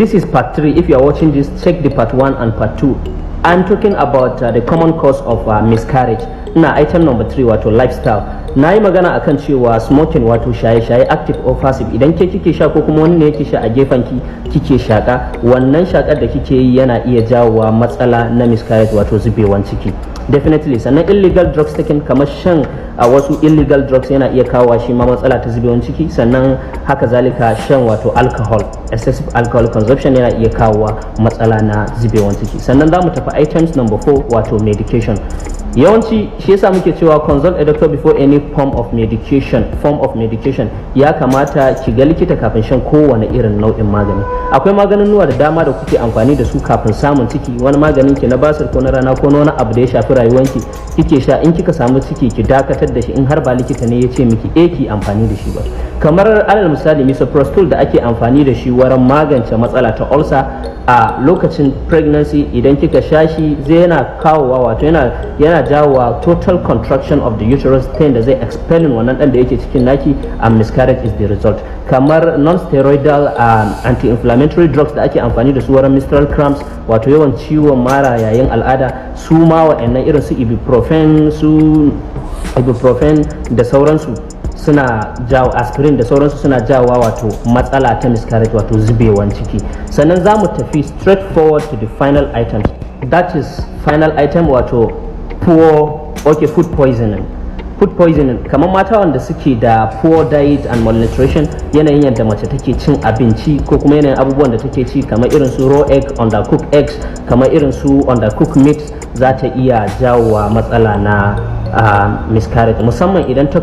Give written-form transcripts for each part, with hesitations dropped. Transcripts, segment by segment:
This is part 3. If you are watching this, check the part 1 and part 2. I'm talking about the common cause of miscarriage. Na item number 3 wato lifestyle. Na yi magana akan cewa smoking wato shaye-shaye active or passive. Idan ke kike sha ko kuma wani ne yake sha a gefen ki kike shaka, wannan shakar da kike yi yana iya jawowa matsala na miscarriage wato zubewan ciki. Definitely. Sannan illegal drugs taken kamar shan a wasu illegal drugs yana iya kawo shi ma matsala ta zubewan ciki. Sannan haka zalika shan wato alcohol, excessive alcohol consumption yana iya kawo matsala na zubewan ciki. Sannan za mu tafi items number 4 wato medication. Yawanci shi yasa muke cewa consult a doctor before any form of medication. Ya kamata ki ga likita kafin shan kowane irin nau'in magani. Akwai maganunuwa da dama da kuke amfani da su kafin samun ciki. Wani maganin ki na basir ko na rana ko na wani abu da ya shafi rayuwanki kike sha, in kika samu ciki ki dakatar da shi in har ba likita ne ya ce miki ki amfani da shi ba. Kamar alal misali misoprostol da ake amfani da shi wurin magance matsala ta ulcer a lokacin pregnancy, idan kika sha shi zai yana kawowa wato yana jawowa total contraction of the uterus ta da zai expelling wannan dan da yake cikin naki, and miscarriage is the result. Kamar non-steroidal anti-inflammatory drugs da ake amfani da su wurin menstrual cramps wato yawan ciwon mara yayin al'ada, su ma wa'annan irin su ibuprofen da sauransu suna jawo, aspirin da sauransu suna jawowa wato matsala ta miscarriage wato zubewan ciki. Sannan za mu tafi straight forward to the final items. That is final item wato food poisoning. Food poisoning kamar mata wanda suke da poor diet and malnutrition, yanayin yadda mace take cin abinci ko kuma yanayin abubuwan da take ci kamar irin su raw egg, undercooked eggs, kamar irin su undercooked meat za ta iya jawowa matsala na miscarriage, musamman idan ta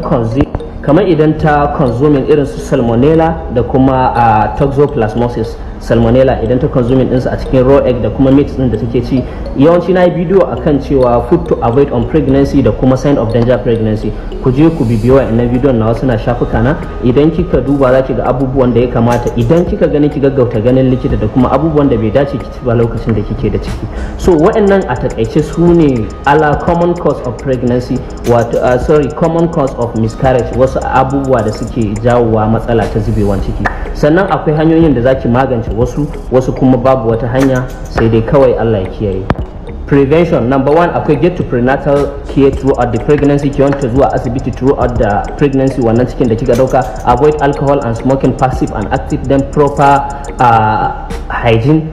consuming irin su salmonella da kuma toxoplasmosis. Salmonella idan ta consuming ɗinsu a cikin raw egg da kuma meat ɗin da take ci. Yawanci na yi bidiyo akan cewa food to avoid on pregnancy da kuma sign of danger pregnancy. Ku je ku bibiyo wa'annan bidiyon na wasu na shafuka na. Idan kika duba za ki ga abubuwan da ya kamata idan kika gani ki gaggauta ganin likita, da kuma abubuwan da bai dace ki ci ba lokacin da kike da ciki. So wa'annan a takaice su ne common cause of pregnancy wato common cause of miscarriage, wasu abubuwa da suke jawowa matsala ta zubewan ciki. Sannan akwai hanyoyin da zaki magance wasu kuma babu wata hanya sai dai kawai Allah ya kiyaye. Prevention number 1, akwai get to prenatal care throughout the pregnancy. Ki wanta zuwa asibiti throughout the pregnancy, wannan cikin da kika dauka. Avoid alcohol and smoking, passive and active. Then proper hygiene.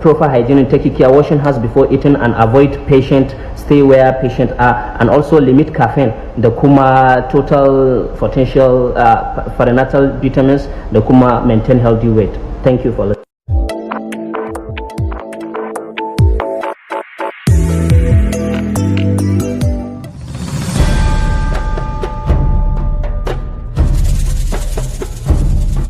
Proper hygiene, take care, washing hands before eating, and avoid stay where patient are, and also limit caffeine da kuma total potential perinatal vitamins da kuma maintain healthy weight. Thank you for listening.